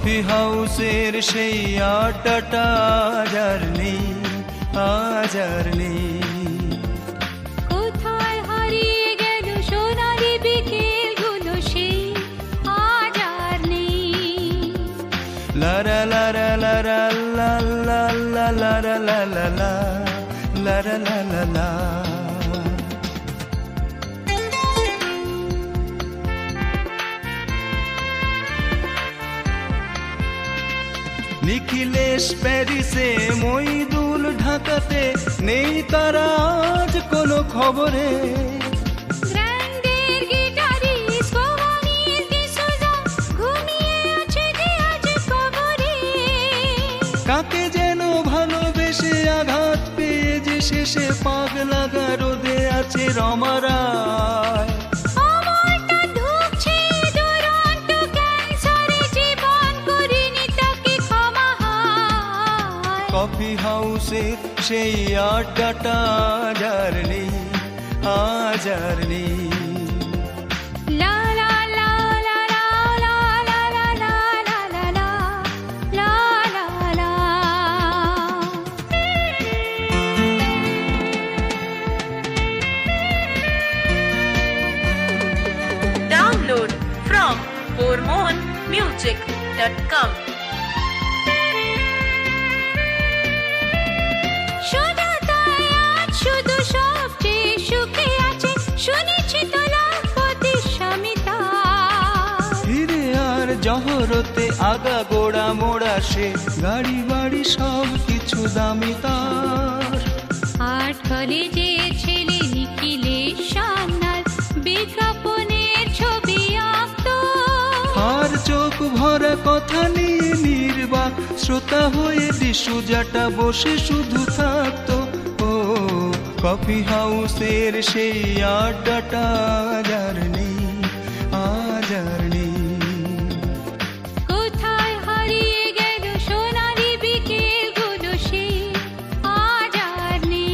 Coffee হাউসের সেই আড্ডাটা আজ আর নেই, আজ আর নেই। কোথায় হারিয়ে গেল সোনালি বিকেলগুলো, সেই আজ আর নেই। লারা লারা লারা লা লা লা লারা লা লা লা লারা লা লা লা। নিখিলেশ প্যারিসে, মইদুল ঢাকাতে, নেই তারা আজ কোনো খবরে। গ্র্যান্ডের গিটারিস্ট কোহনির ডিসুজা ঘুমিয়ে আছে যে আজ কবরে। কাকে যেন ভালোবেসে আঘাত পেয়ে যে শেষে পাগলা রোদে আছে রমা রায়। আমারটা ঢুকছে দুরন্ত ক্যান্সারে, জীবন করিনি তাকে ক্ষমা হায়। কফি হাউসের সেই আড্ডাটা আজ আর নেই, আজ আর নেই। লা লা লা লা লা লা লা লা লা লা লা লা লা লা। Download from hormonemusic.com. শুধু তাই আজ শুধু সবচেয়ে সুখে আছে, শুনেছি তো লাখপতি স্বামী তার। ফিরে আর জহরতে আগা গোড়া মোড়া সে, গাড়ি বাড়ি সব কিছু দামি তার। আর্ট কলেজের ছেলে নিখিলেশ সান্যাল বিজ্ঞাপনের ছবি আঁকতো। আর চোখ ভরা কথা নিয়ে নির্বাক শ্রোতা হয়ে ডিসুজাটা বসে শুধু থাকতো। ও কফি হাউসের সেই আড্ডাটা আজ আর নেই, আজ আর নেই। কোথায় হারিয়ে গেল সোনালি বিকেলগুলো, সেই আজ আর নেই।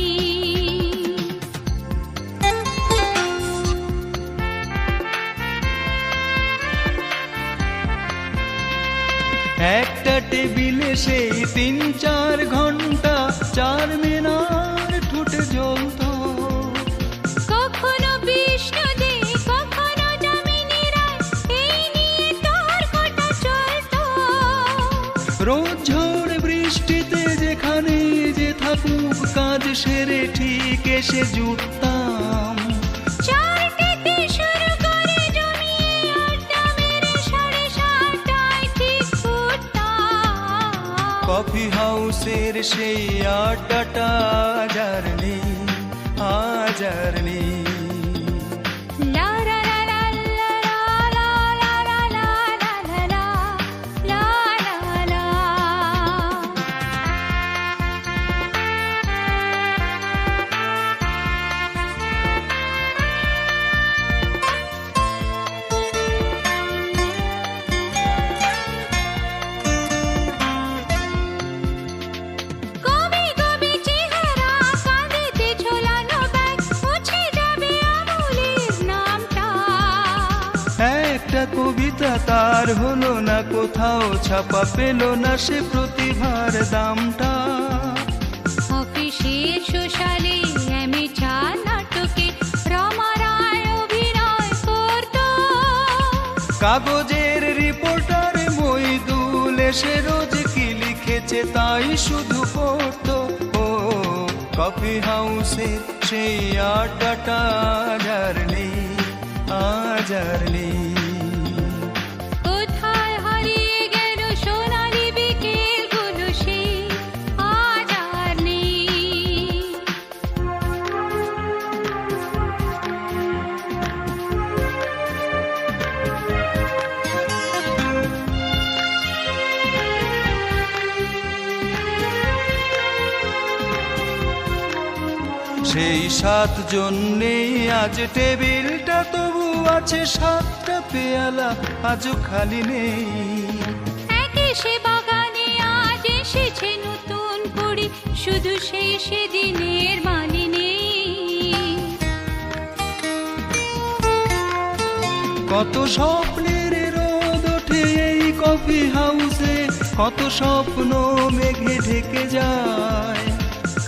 একটা টেবিলে সেই 3-4 ঘন্টা চার মিনার ঠুটে জ্বলতো। কখনো বিষ্ণুদে, কখনো যামিনী রায়, এই নিয়ে তর্কটা চলতো। রোজ ঝড় বৃষ্টিতে যেখানে যে থাকুক, কাজ সেরে ঠিক এসে জুটতাম। চারটেতে শুরু করে জমিয়ে আড্ডা মেরে 7:30টায় ঠিক উঠতাম। কফি হাউসের সেই আড্ডাটা আজ আর নেই, আজ আর নেই। লা লা লা লা লা লা লা লা লা লা লা লা লা। কবি কবি চেহারা, কাঁধেতে ঝোলানো ব্যাগ, মুছে যাবে আমলের নামটা। একটা কবিতা তার হলো না কোথাও ছাপা, পেল না সে প্রতিভার দামটা। অফিসের সোশ্যালে অ্যামেচার নাটকে রমা রায় অভিনয় করতো। কাগজের রিপোর্টার মইদুল এসে রোজ কি লিখেছে তাই শুধু পড়তো। ও কফি হাউসের সেই আড্ডাটা আজ আর নেই, আজ আর নেই। কোথায় হারিয়ে গেল সোনালি বিকেলগুলো, সেই আজ আর নেই। সেই 7 জন নেই আজ টেবিলটা, তবু আছে 7টা পেয়ালা আজও খালি নেই। একে সে বাগানে আজ এসেছে নতুন কুড়ি, শুধু সেই সেদিনের মালিনী। কত স্বপ্নের রোদ ওঠে এই কফি হাউসে, কত স্বপ্ন মেঘে ঢেকে যায়।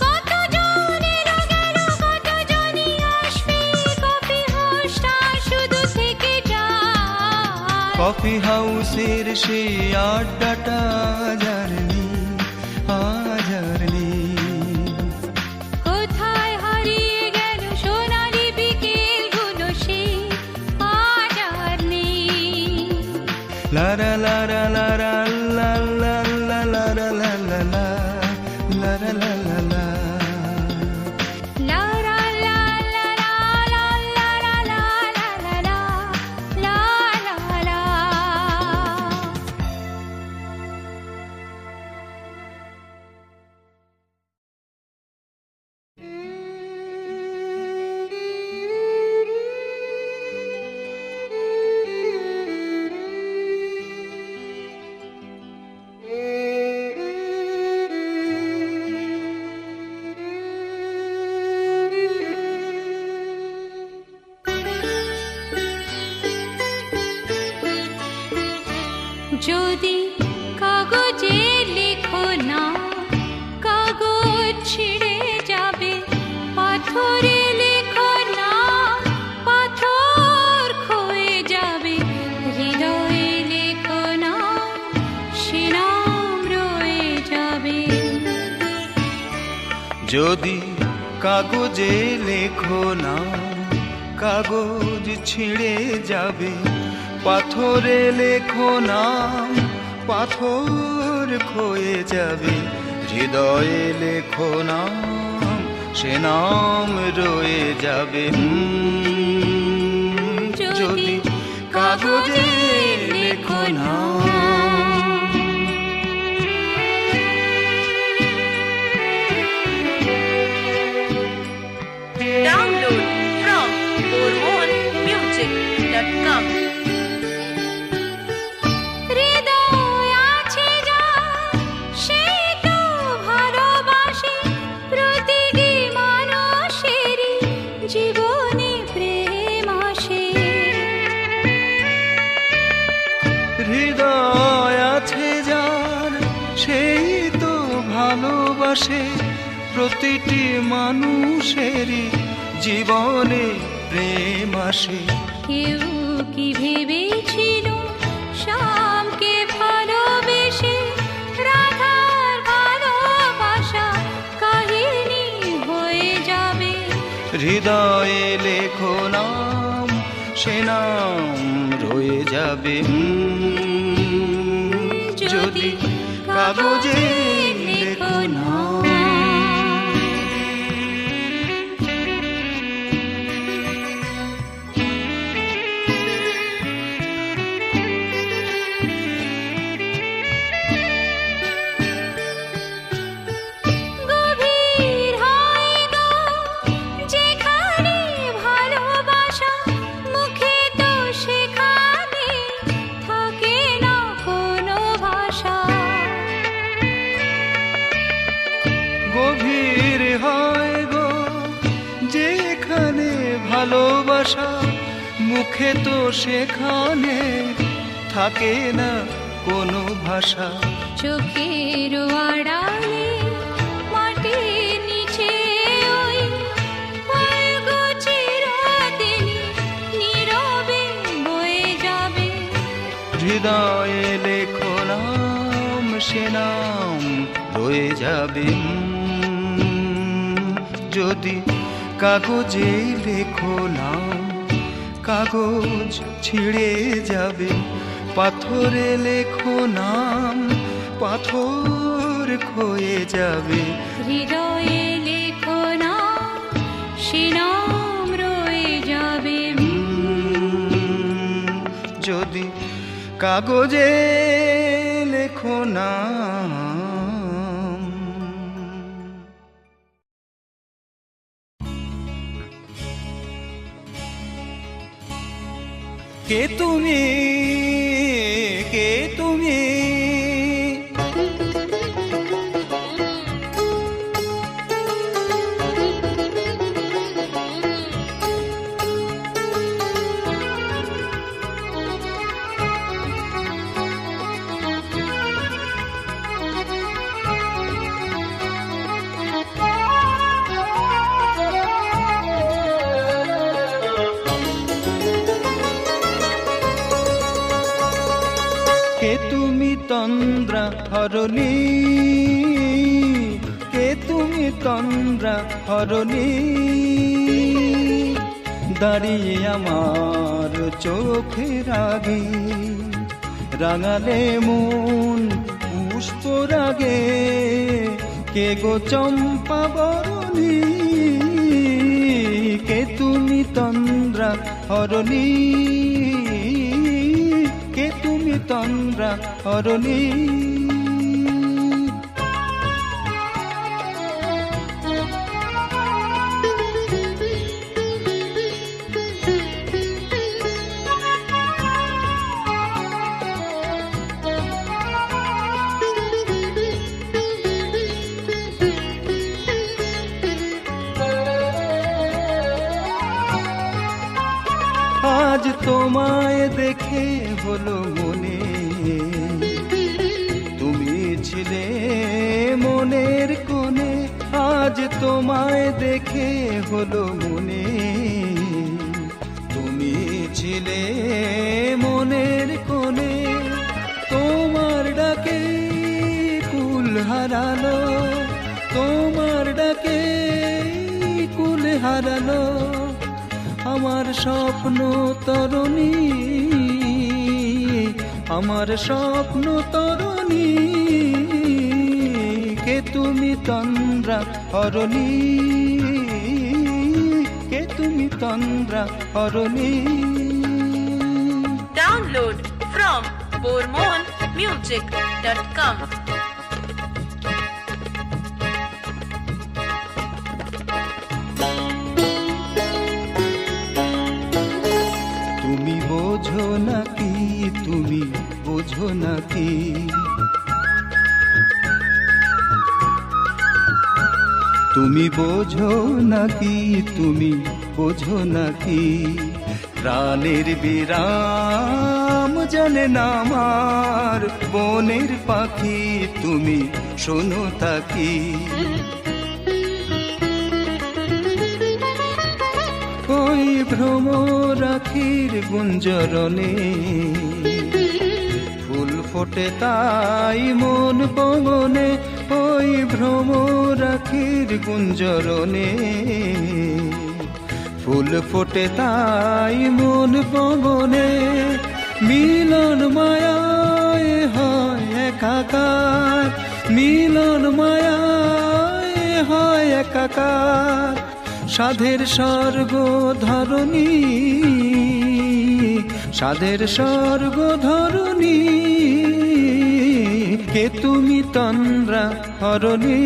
কতজন এলো গেল, কতজনই আসবে, কফি হাউসটা শুধু থেকে যায়। কফি হাউসের সেই আড্ডাটা আর নেই, আজ আর নেই। কোথায় হারিয়ে গেল সোনালি বিকেলগুলো, সে আজ আর নেই। লারা লারা লারা লা লা লা লারা লা লা লা লারা লা লা লা। লা লা লা লা লা লা লা লা লা লা লা লা লা। যদি কাগজে লেখো না, কাগজ ছিঁড়ে যাবে। পাথরে লেখো না, পাথর ক্ষয়ে যাবে। হৃদয়ে লেখো না, সে নাম রয়ে যাবে। যদি কাগজে লেখো না, কাগজ ছিঁড়ে যাবে। পাথরে লেখো না, পাথর ক্ষয়ে যাবে। হৃদয়ে লেখো না, সে নাম রয়ে যাবে। যদি কাগজে লেখো না। Download from hormonemusic.com. হৃদয় আছে যা, সেই তো ভালোবাসে। প্রতিটি মানুষেরই জীবনে প্রেম আসে। হৃদয় আছে যার, সেই তো ভালোবাসে। প্রতিটি মানুষেরই জীবনে প্রেম আসে। কেউ কি ভেবেছিল শ্যামকে ভালোবেসে রাধার ভালোবাসা কাহিনী হয়ে যাবে। হৃদয়ে লেখো নাম, সে নাম রয়ে যাবে। যদি কাগজে লেখো না। গভীর হয় গো যেখানে ভালোবাসা, মুখে তো সেখানে থাকে না কোনো ভাষা। গভীর হয় গো যেখানে ভালোবাসা, মুখে তো সেখানে থাকে না কোনো ভাষা। চোখের আড়ালে মাটির নিচে ওই ফুলগো চিরদিনই নীরবে বয়ে যাবে। হৃদয়ে লেখো নাম, সে নাম রয়ে যাবে। যদি কাগজে লেখো নাম, কাগজ ছিঁড়ে যাবে। পাথরে লেখো নাম, পাথর ক্ষয়ে যাবে। হৃদয়ে লেখো না, সে নাম রয়ে যাবে। যদি কাগজে লেখো না। কে তুমি, কে তুমি? হরণী, কে তুমি তন্দ্রা হরণী, দাঁড়িয়ে আমার চোখের আগে রাঙালে মন পুষ্পরাগে, কে গো চম্পা বরণী, কে তুমি তন্দ্রা হরণী, কে তুমি তন্দ্রা হরণী। আজ তোমায় দেখে হলো মনে, তুমি ছিলে মনের কোণে, আজ তোমায় দেখে হলো মনে, তুমি ছিলে মনের কোণে, তোমার ডাকে কুল হারালো, তোমার ডাকে কুল হারালো আমার স্বপ্ন তরুণী, আমার স্বপ্ন তরুণী, কে তুমি তন্দ্রা হরণী, কে তুমি তন্দ্রা হরণী। Download from bormonmusic.com. তুমি বোঝো নাকি, তুমি বোঝো নাকি, তুমি বোঝো নাকি, তুমি বোঝো নাকি, প্রাণের বিরাম জানে না আমার বনের পাখি, তুমি শোনো তাকি। ওই ভ্রমরাখির গুঞ্জরণে ফুল ফোটে তাই মন পবনে, ওই ভ্রমরাখির গুঞ্জরণে ফুল ফোটে তাই মন পবনে, মিলন মায়ায় হয় একাকার, মিলন মায়ায় হয় একাকার, সাধের স্বর্গ ধরণী, সাধের স্বর্গ ধরণী, কে তুমি তন্দ্রা হরণী,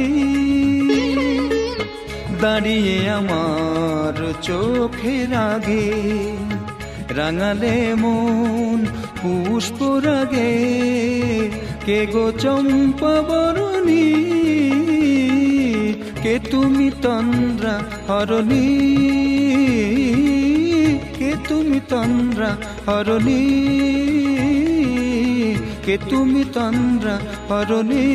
দাঁড়িয়ে আমার চোখের আগে রাঙালে মন পুষ্পরাগে, কে গো চম্পা বরণী, কে তুমি তন্দ্রা হরণী, কে তুমি তন্দ্রা হরণী, কে তুমি তন্দ্রা হরণী।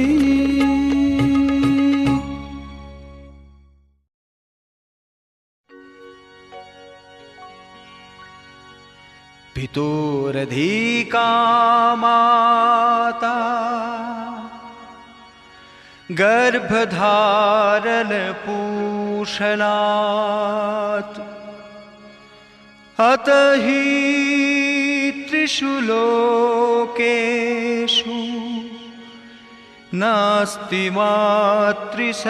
पितोरधिका माता गर्भधारण पूषणात्, अतः हि त्रिषु लोकेषु नास्ति मातृसमगुरु।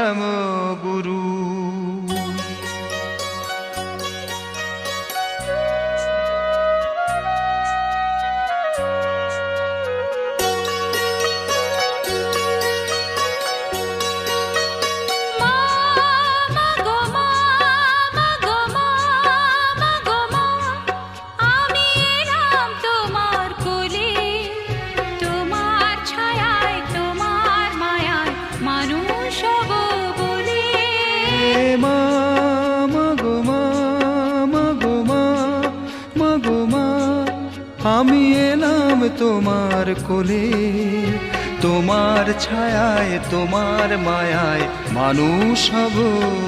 আমি এলাম তোমার কোলে, তোমার ছায়ায় তোমার মায়ায় মানুষ হব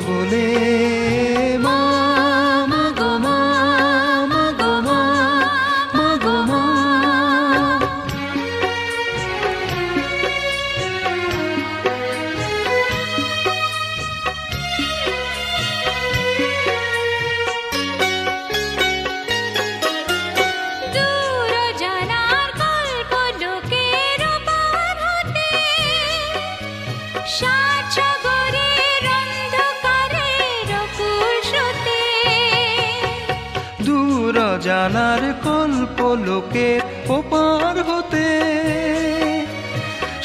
বলে। মা মা গো মা, মা গো মা, মা গো মা। সাত সাগরের অন্ধকারের অকুল স্রোতে, দূর জানার কল্পলোকের ওপার হতে,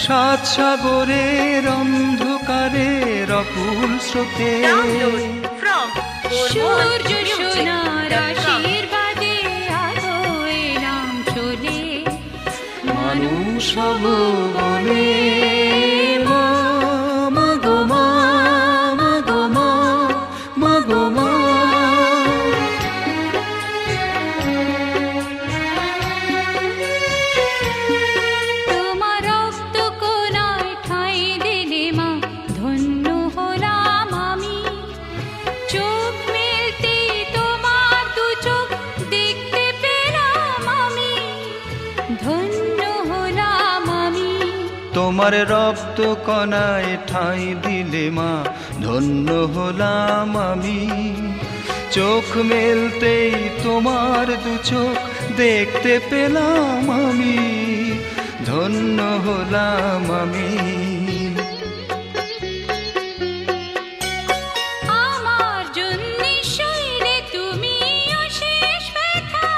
সাত সাগরের অন্ধকারের অকুল স্রোতে। Download from সূর্য সোনার bormonmusic.com. আশীর্বাদে আলো এলাম চলে, মানুষ হব বলে মা, মা গো মা, মা গো মা, মা গো মা। তোমার রক্ত কোনায় ঠাঁই দিলে মা, ধন্য হলাম আমি। চোখ মেলতে তোমার দু চোখ দেখতে পেলাম আমি, ধন্য হলাম আমি। তোমার রক্ত কণায় ঠাঁই দিলে মা, ধন্য হলাম আমি। চোখ মেলতেই তোমার দু চোখ দেখতে পেলাম আমি, ধন্য হলাম আমি। আমার জন্যে সইলে তুমি অশেষ ব্যথা,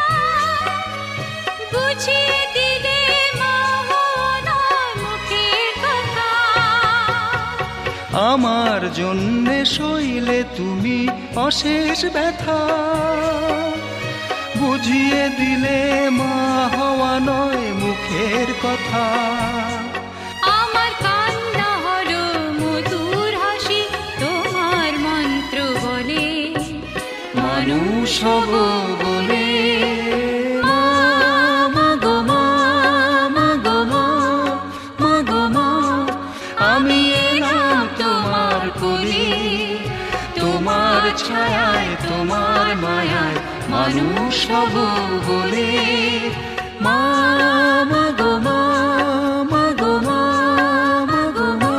বুঝিয়ে দিলে মা নয় মুখের কথা। আমার জন্যে সইলে তুমি অশেষ ব্যথা, বুঝিয়ে দিলে মা হওয়া নয় মুখের কথা। আমার কান্না হলো মধুর হাসি, তোমার মন্ত্র বলে মানুষ হব বলে মা, মা গো মা, মা গো মা, মা গো মা। আমি এলাম তোমার কোলে, তোমার ছায়ায় তোমার মায়ায় মানুষ হব বলে মা, মা গো মা, মা গো মা, মা গো মা।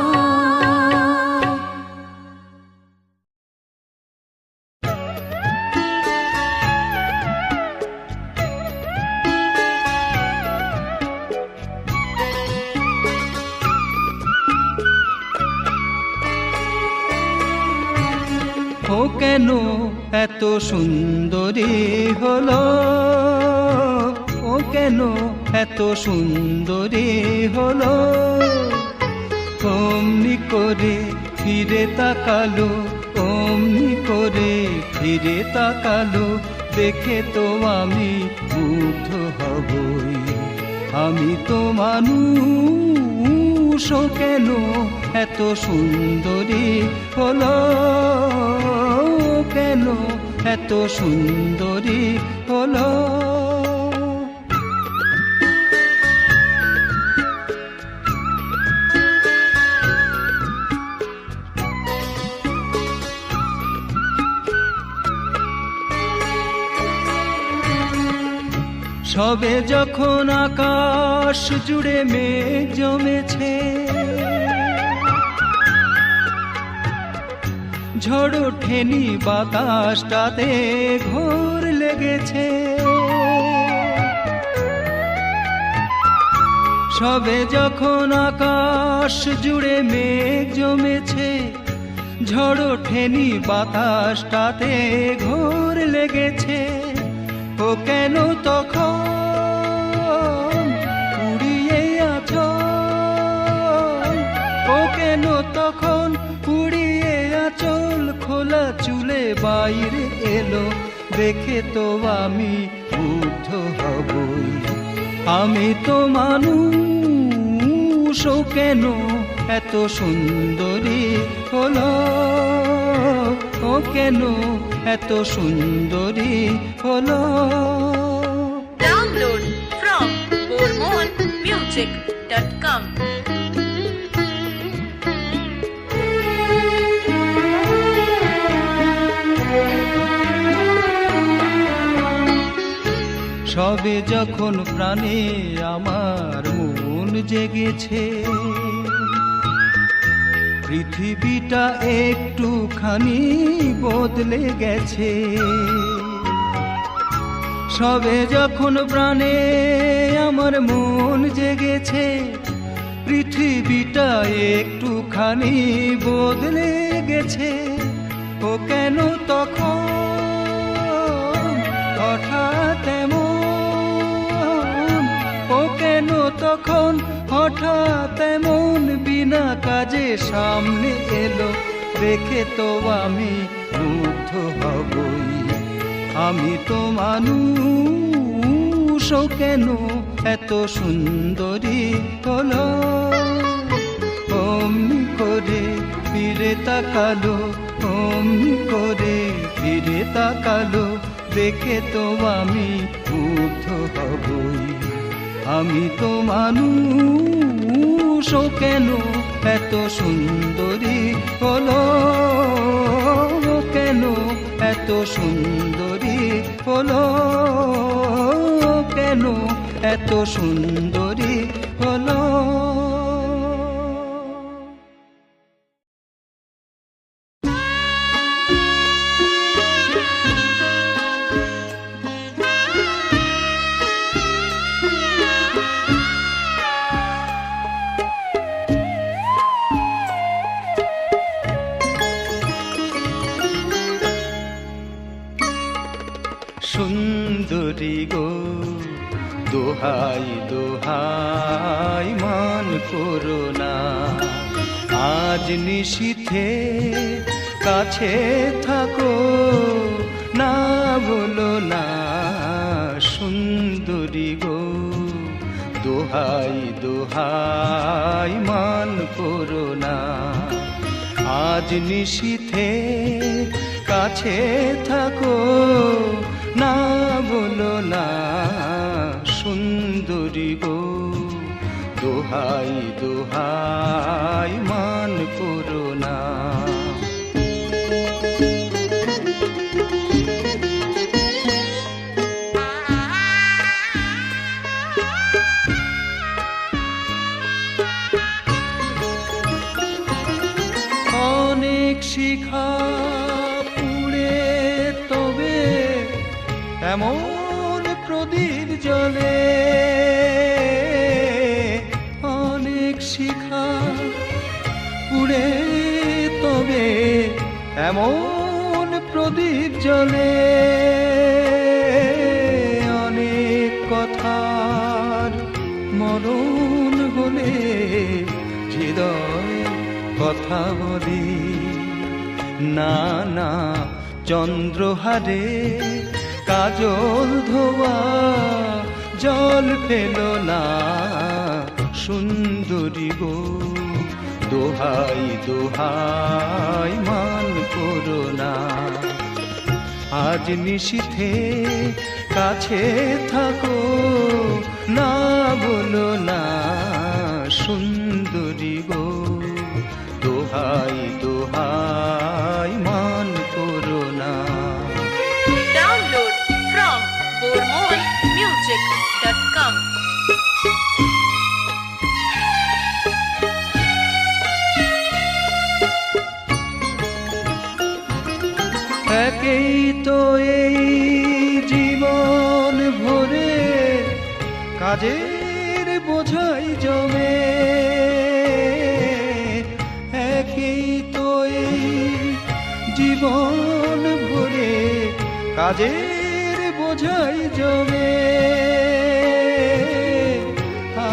ও কেন এত সুন্দরী হলো, ও কেন এত সুন্দরী হলো। অমনি করে ফিরে তাকালো, অমনি করে ফিরে তাকালো, দেখে তো আমি মুগ্ধ হবই। আমি তো মানুষ, ও কেন এত সুন্দরী হলো, কেন এত সুন্দরী হলো। সবে যখন আকাশ জুড়ে মেঘ জমেছে, ঝড় ওঠেনি বাতাসটাতে ঘোর লেগেছে। সবে যখন আকাশ জুড়ে মেঘ জমেছে, ঝড় ওঠেনি বাতাসটাতে ঘোর লেগেছে। ও কেন তখন উড়িয়ে আছো, ও কেন তখন উড়িয়ে আঁচল খোলা চুলে বাইরে এলো, দেখে তো আমি মুগ্ধ হবই। আমি তো মানুষ, ও কেন এত সুন্দরী হলো, ও কেন এত সুন্দরী হলো। Download from bormonmusic.com. সবে যখন প্রাণে আমার মন জেগেছে, পৃথিবীটা একটুখানি বদলে গেছে। সবে যখন প্রাণে আমার মন জেগেছে, পৃথিবী পৃথিবীটা একটুখানি বদলে গেছে, ও কেন তখন হঠাৎ এমন, ও কেন তখন হঠাৎ এমন বিনা কাজে সামনে এলো, দেখে তো আমি মুগ্ধ হবই। আমি তো মানুষ, ও কেন এত সুন্দরী হলো, অমনি করে ফিরে তাকালো, অমনি করে ফিরে তাকালো, দেখে তো আমি মুগ্ধ হবই। আমি তো মানুষ, ও কেন এত সুন্দরী হলো, ও কেন এত সুন্দরী হলো, ও কেন এত সুন্দরী হলো। সুন্দরী গো দোহাই দোহাই মান করো না, আজ নিশীথে কাছে থাকো, না বলো না। সুন্দরী গো দোহাই দোহাই মান করো না, আজ নিশীথে কাছে থাকো, না বলো না। সুন্দরী গো দোহাই দোহাই মান করো না। অনেক শিখা পুড়ে তবে এমন প্রদীপ জ্বলে, অনেক শিখা পুড়ে তবে এমন প্রদীপ জ্বলে, অনেক কথার মরণ হলে হৃদয় কথা বলি, না না চন্দ্রহারে কাজল ধোয়া জল ফেলো না। সুন্দরী গো দোহাই দোহাই মান করো না, আজ নিশীথে কাছে থাকো, না বলো না। সুন্দরী গো দোহাই দোহাই মান করো না। Download from bormonmusic.com. একেই তো এই জীবন ভরে কাজের বোঝাই জমে, একেই তো এই জীবন ভরে কাজের বোঝাই জমে।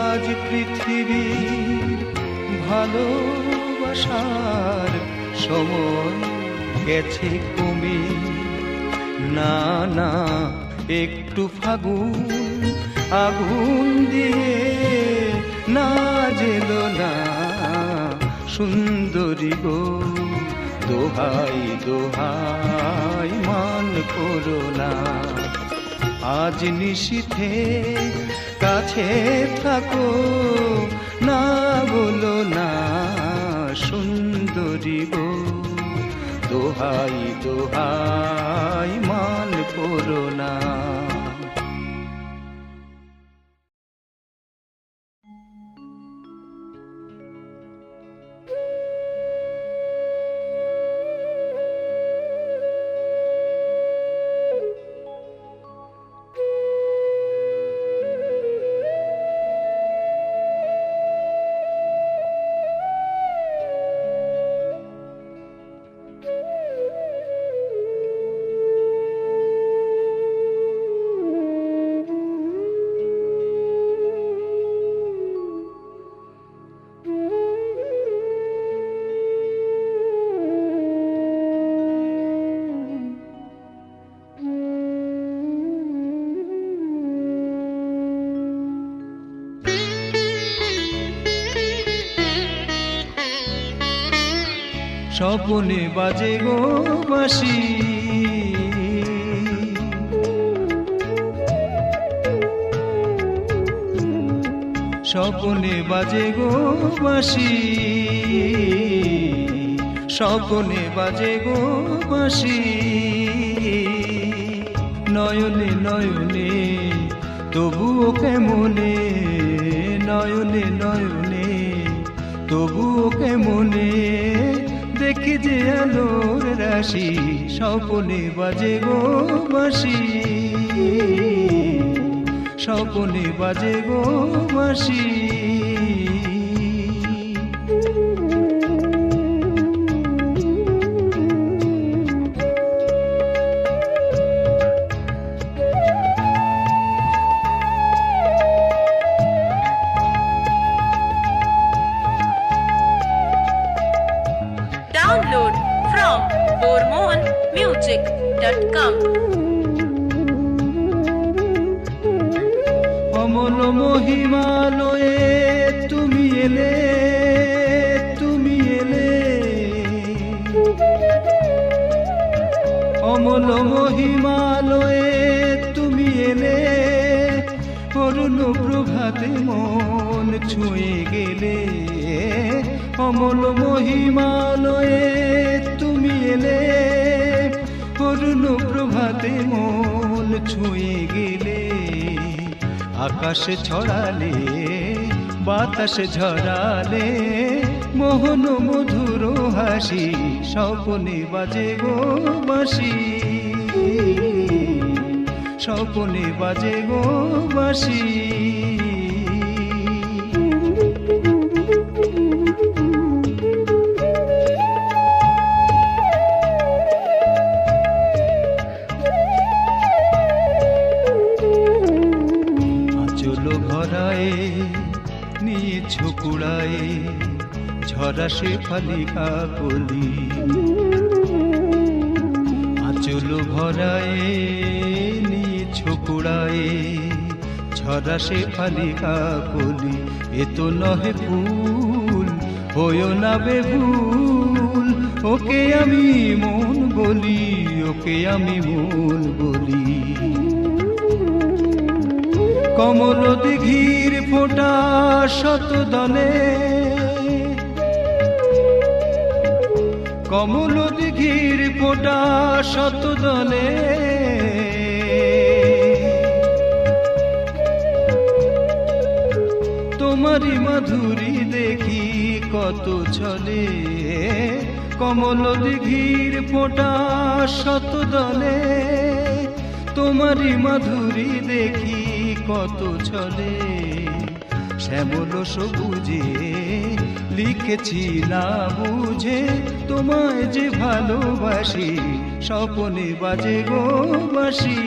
আজ পৃথিবীর ভালোবাসার সময় গেছে কমে, না না একটু ফাগুন আগুন দিয়ে না জেলো না। সুন্দরী গো দোহাই দোহাই মান করো না, আজ নিশীথে কাছে থাকো, না বলো না। সুন্দরী গো দোহাই দোহাই মান করো না। স্বপনে বাজে গো বাঁশি। স্বপনে বাজে গো বাঁশি, স্বপনে বাজে গো বাঁশি। নয়নে নয়নে তবুও কেমনে, নয়নে নয়নে তবুও কেমনে দেখি যে আলোর রাশি। স্বপনে বাজে গো বাঁশি, স্বপনে বাজে গো বাঁশি। Download from bormonmusic.com. অমল মহিমালয়ে তুমি এলে, তুমি এলে। অমল মহিমালয়ে তুমি এলে, অরুণ প্রভাতে মন ছুঁয়ে গেলে। অমল মহিমালয়ে তুমি এলে, অরুণ প্রভাতে মন ছুঁয়ে গেলে। আকাশে ছড়ালে বাতাসে ঝরালে মোহন মধুর হাসি। স্বপনে বাজে গো বাঁশি, স্বপনে বাজে গো বাঁশি। আঁচল ভরায়ে নিয়েছ কুড়ায়ে ঝরা সে ফালিকা কলি। আঁচল ভরায়ে নিয়েছ কুড়ায়ে ঝরা সে ফালিকা কলি। এ তো নহে ফুল হইও না বেভুল, ওকে আমি মন বলি, ওকে আমি মন বলি। কমল দিঘির ফোঁটা শত দলে, কমল দিঘির ফোঁটা শত দলে। তোমারি মাধুরী দেখি কত ছলে, কমল দিঘির ফোঁটা শত দলে। তোমারি মাধুরী দেখি কত ছলে। শ্যামল সবুজে লিখেছি না বুঝে তোমায় যে ভালোবাসি। স্বপনে বাজে গো বাঁশি।